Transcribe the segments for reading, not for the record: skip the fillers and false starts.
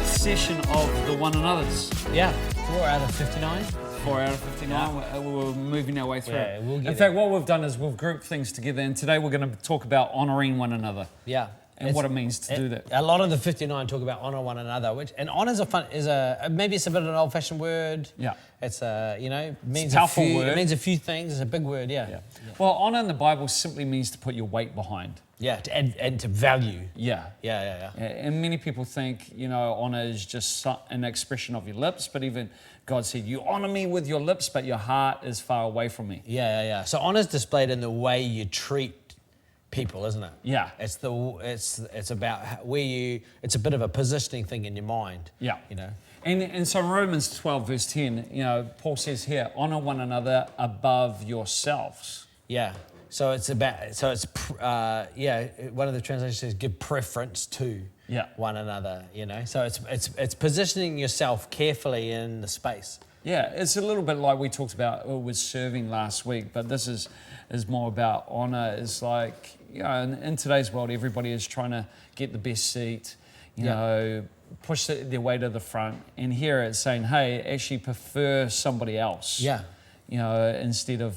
fourth session of the one another's. Yeah, 4 out of 59. 4 out of 59. We're moving our way through. Yeah, we'll get In fact, what we've done is we've grouped things together, and today we're going to talk about honouring one another. Yeah. And what it means to do that. A lot of the 59 talk about honour one another, and honour maybe it's a bit of an old-fashioned word. Yeah. It's means a powerful word. It means a few things. It's a big word. Yeah. Well, honour in the Bible simply means to put your weight behind. Yeah, and to value. Yeah. Yeah. And many people think, honour is just an expression of your lips, but even God said, you honour me with your lips, but your heart is far away from me. Yeah. So honour is displayed in the way you treat people, isn't it? Yeah. It's about it's a bit of a positioning thing in your mind. Yeah. And so Romans 12 verse 10, Paul says here, honour one another above yourselves. Yeah. So it's one of the translations says give preference to one another, So it's positioning yourself carefully in the space. Yeah, it's a little bit like we talked about with serving last week, but this is more about honour. It's like, in today's world, everybody is trying to get the best seat, push their way to the front. And here it's saying, hey, actually prefer somebody else. Yeah. Instead of,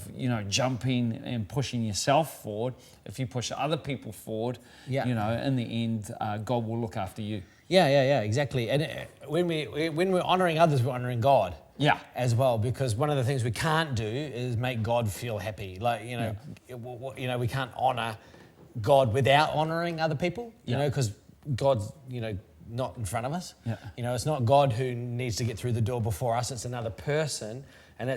jumping and pushing yourself forward, if you push other people forward, in the end, God will look after you. Yeah, exactly. And when we're honouring others, we're honouring God. Yeah. As well, because one of the things we can't do is make God feel happy. Like, we can't honour God without honouring other people, because God's, not in front of us. Yeah. It's not God who needs to get through the door before us, it's another person. And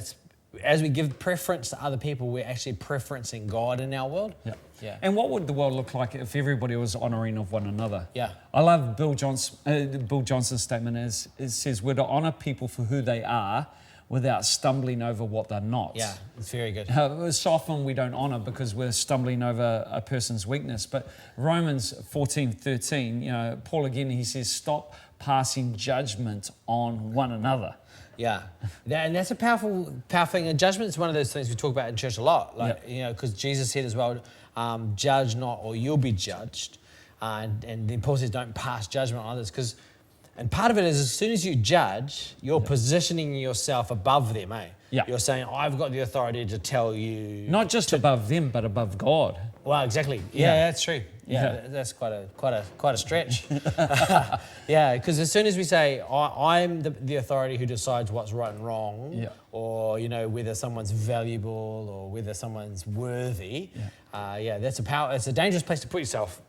as we give preference to other people, we're actually preferencing God in our world. Yeah. And what would the world look like if everybody was honouring of one another? Yeah. I love Bill Johnson's statement it says we're to honour people for who they are without stumbling over what they're not. Yeah, it's very good. So often we don't honour because we're stumbling over a person's weakness. But Romans 14:13, Paul again, he says, stop passing judgment on one another. Yeah, and that's a powerful thing. And judgment is one of those things we talk about in church a lot. Because Jesus said as well, judge not or you'll be judged. And then Paul says don't pass judgment on others. And part of it is as soon as you judge, you're positioning yourself above them, eh? Yeah. You're saying, I've got the authority to tell you. Not just above them, but above God. Well, exactly. Yeah, that's true. Yeah, that's quite a stretch. Yeah, because as soon as we say, I'm the authority who decides what's right and wrong, or whether someone's valuable or whether someone's worthy, it's a dangerous place to put yourself.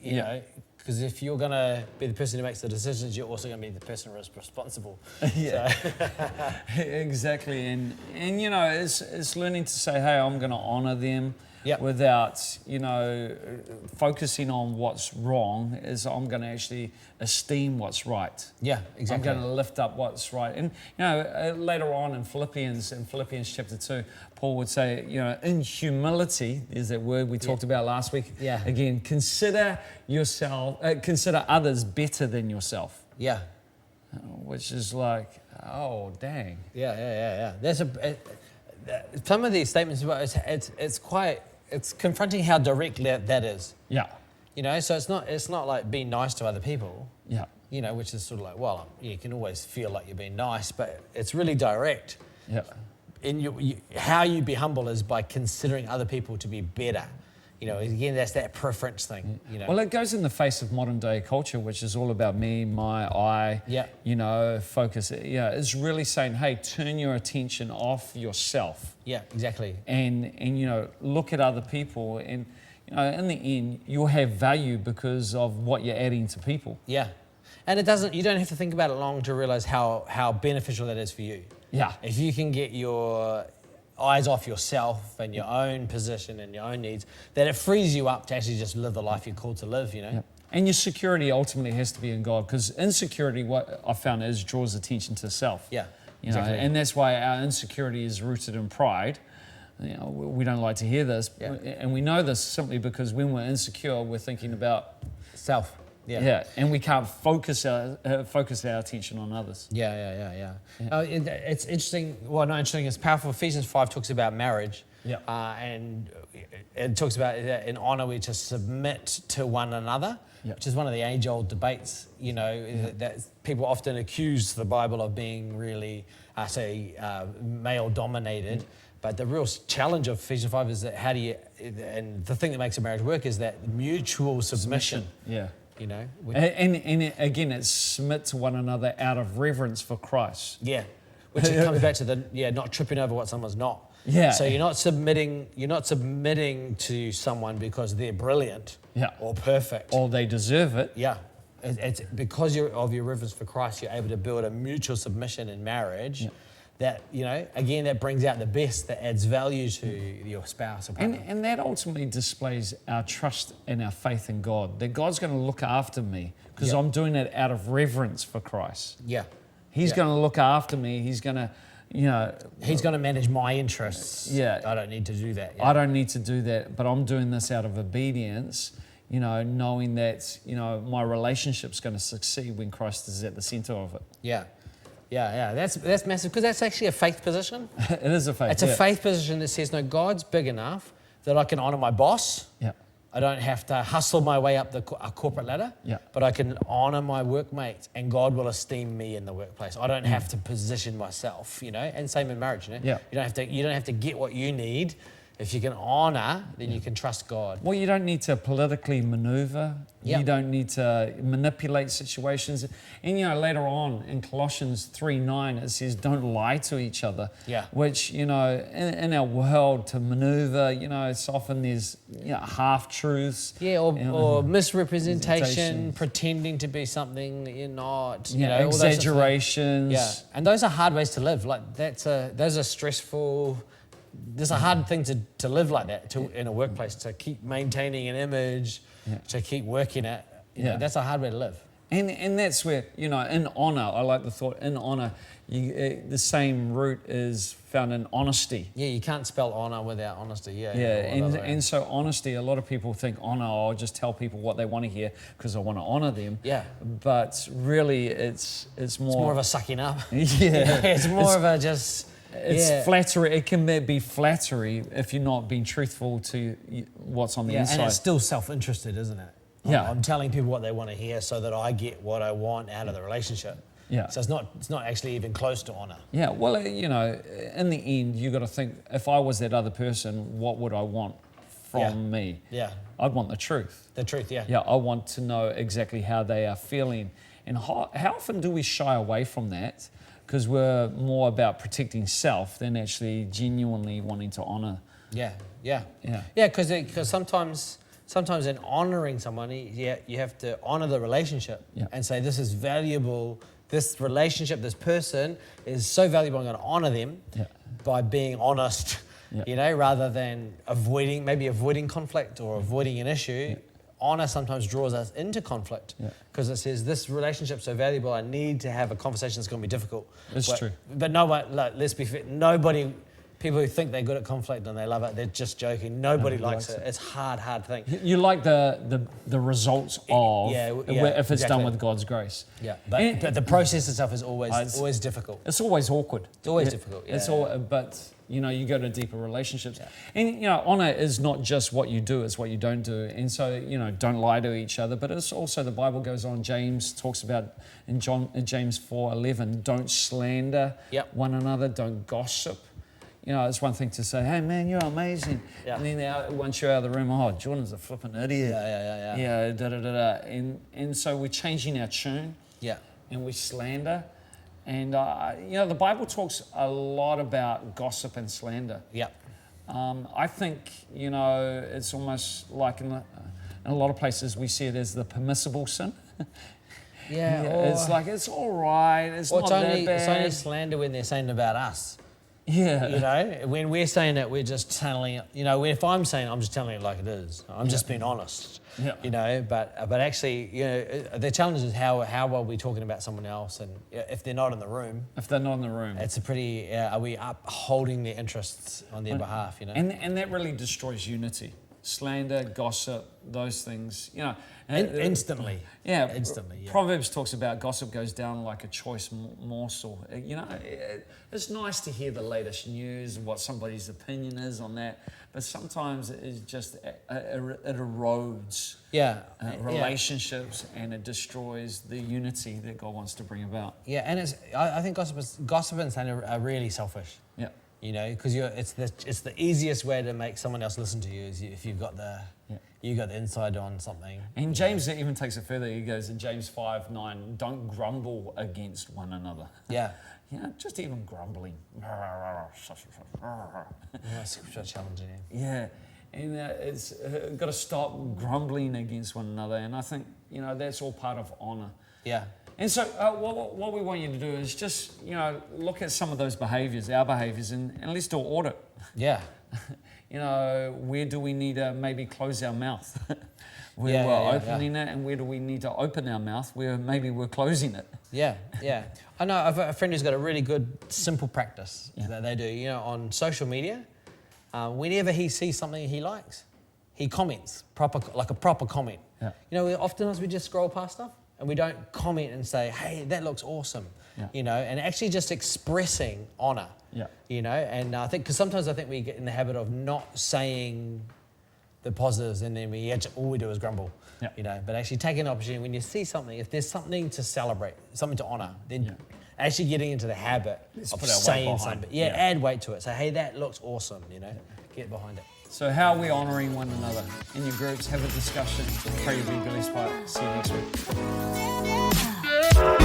Because if you're going to be the person who makes the decisions, you're also going to be the person who's responsible. Yeah, exactly. And it's learning to say, hey, I'm going to honour them without, focusing on what's wrong. I'm going to actually esteem what's right. Yeah, exactly. I'm going to lift up what's right. And, later on in Philippians chapter 2, Paul would say, in humility, is that word we talked about last week. Yeah. Again, consider others better than yourself. Yeah. Which is like, oh, dang. Yeah. There's some of these statements, it's confronting how direct that is. Yeah. So it's not like being nice to other people. Yeah. Which is sort of like, well, you can always feel like you're being nice, but it's really direct. Yeah. How you be humble is by considering other people to be better. Again, that's that preference thing. Well, it goes in the face of modern day culture, which is all about me, my, I. Yeah. Focus. Yeah, it's really saying, hey, turn your attention off yourself. Yeah, exactly. And look at other people, and in the end, you'll have value because of what you're adding to people. Yeah. And you don't have to think about it long to realize how beneficial that is for you. Yeah. If you can get your eyes off yourself and your own position and your own needs, then it frees you up to actually just live the life you're called to live, Yeah. And your security ultimately has to be in God, because insecurity, what I found is, draws attention to self. Yeah, exactly. And that's why our insecurity is rooted in pride. We don't like to hear this, and we know this simply because when we're insecure, we're thinking about self. And we can't focus our attention on others. Yeah. It's interesting. Well, not interesting. It's powerful. Ephesians 5 talks about marriage. Yeah. And it talks about that in honor we're to submit to one another, which is one of the age-old debates. That people often accuse the Bible of being really, male-dominated. But the real challenge of Ephesians 5 is that and the thing that makes a marriage work is that mutual submission. Yeah. And again, it's submit to one another out of reverence for Christ. Yeah, which comes back to not tripping over what someone's not. Yeah. So you're not submitting to someone because they're brilliant. Or perfect. Or they deserve it. Yeah. It's because of your reverence for Christ, you're able to build a mutual submission in marriage. Yeah. That, again, that brings out the best, that adds value to your spouse or partner. And that ultimately displays our trust and our faith in God, that God's going to look after me because I'm doing it out of reverence for Christ. Yeah. He's going to look after me. He's going to, He's going to manage my interests. Yeah. I don't need to do that. I don't need to do that, but I'm doing this out of obedience, knowing that, my relationship's going to succeed when Christ is at the center of it. Yeah. That's massive because that's actually a faith position. It is a faith. It's a faith position that says, no, God's big enough that I can honour my boss. Yeah. I don't have to hustle my way up a corporate ladder. Yeah. But I can honour my workmates, and God will esteem me in the workplace. I don't have to position myself, And same in marriage, Yeah. You don't have to get what you need. If you can honour, then you can trust God. Well, you don't need to politically maneuver. Yep. You don't need to manipulate situations. And, later on in Colossians 3:9, it says, don't lie to each other. Yeah. Which, in our world to maneuver, it's often there's, half-truths. Yeah, or misrepresentation, pretending to be something that you're not. Exaggerations. Yeah, and those are hard ways to live. Like, those are stressful. There's a hard thing to live like that in a workplace, to keep maintaining an image, to keep working it. That's a hard way to live. And that's where, in honour, I like the thought, in honour, the same root is found in honesty. Yeah, you can't spell honour without honesty. And so honesty, a lot of people think honour, I'll just tell people what they want to hear because I want to honour them. Yeah. But really, it's more... It's more of a sucking up. It's more of a just... It's flattery. It can be flattery if you're not being truthful to what's on the inside. And it's still self-interested, isn't it? Yeah. I'm telling people what they want to hear so that I get what I want out of the relationship. Yeah. So it's not actually even close to honour. Yeah. Well, in the end, you got to think, if I was that other person, what would I want from me? Yeah. I'd want the truth. The truth, yeah. Yeah. I want to know exactly how they are feeling. And how often do we shy away from that? Because we're more about protecting self than actually genuinely wanting to honour. Yeah, because sometimes in honouring someone, you have to honour the relationship and say, this is valuable, this relationship, this person is so valuable, I'm going to honour them by being honest, rather than avoiding conflict or avoiding an issue. Honour sometimes draws us into conflict because it says, this relationship's so valuable, I need to have a conversation that's going to be difficult. It's true. But let's be fair, people who think they're good at conflict and they love it, they're just joking. Nobody likes it. It's a hard thing. You like the results of, if it's done exactly. with God's grace. Yeah, but the process itself is always difficult. It's always awkward. It's always difficult. Yeah. But you go to deeper relationships, and honor is not just what you do; it's what you don't do. And so don't lie to each other. But it's also, the Bible goes on. James talks about in James 4:11, don't slander one another, don't gossip. It's one thing to say, hey, man, you're amazing. Yeah. And then once you're out of the room, oh, Jordan's a flipping idiot. Yeah, da-da-da-da. And so we're changing our tune. Yeah. And we slander. And, the Bible talks a lot about gossip and slander. Yeah. I think, it's almost like in a lot of places we see it as the permissible sin. It's like, it's all right. It's not that bad. It's only slander when they're saying about us. Yeah. When we're saying it, we're just telling it. If I'm saying it, I'm just telling it like it is. I'm just being honest. Yeah. But actually, the challenge is how are we talking about someone else, and if they're not in the room. If they're not in the room. It's a pretty, are we upholding their interests on their behalf, And that really destroys unity. slander, gossip, those things, you know. Instantly. Yeah. Instantly, yeah. Proverbs talks about gossip goes down like a choice morsel. You know, it's nice to hear the latest news and what somebody's opinion is on that, but sometimes it's just, it erodes relationships and it destroys the unity that God wants to bring about. Yeah, and I think gossip and slander are really selfish. Yeah. You know, because it's the easiest way to make someone else listen to you is if you've got the inside on something. And James even takes it further. He goes in James 5:9, don't grumble against one another. Yeah. You know, just even grumbling. That's challenging. Yeah, and it's got to stop grumbling against one another. And I think, you know, that's all part of honour. Yeah. And so what we want you to do is just, you know, look at some of those behaviours, our behaviours, and let's do an audit. Yeah. You know, where do we need to maybe close our mouth? Where we're opening it, and where do we need to open our mouth where maybe we're closing it? Yeah, yeah. I know I've got a friend who's got a really good, simple practice that they do. You know, on social media, whenever he sees something he likes, he comments, like a proper comment. Yeah. You know, oftentimes we just scroll past stuff and we don't comment and say, hey, that looks awesome. Yeah. You know, and actually just expressing honour. Yeah. You know, and I think, because sometimes I think we get in the habit of not saying the positives, and then all we do is grumble. Yeah. You know, but actually taking an opportunity when you see something, if there's something to celebrate, something to honour, then actually getting into the habit of saying something. Yeah, add weight to it. Say, hey, that looks awesome. You know, get behind it. So how are we honouring one another in your groups? Have a discussion. Pray you'll be blessed by it. See you next week.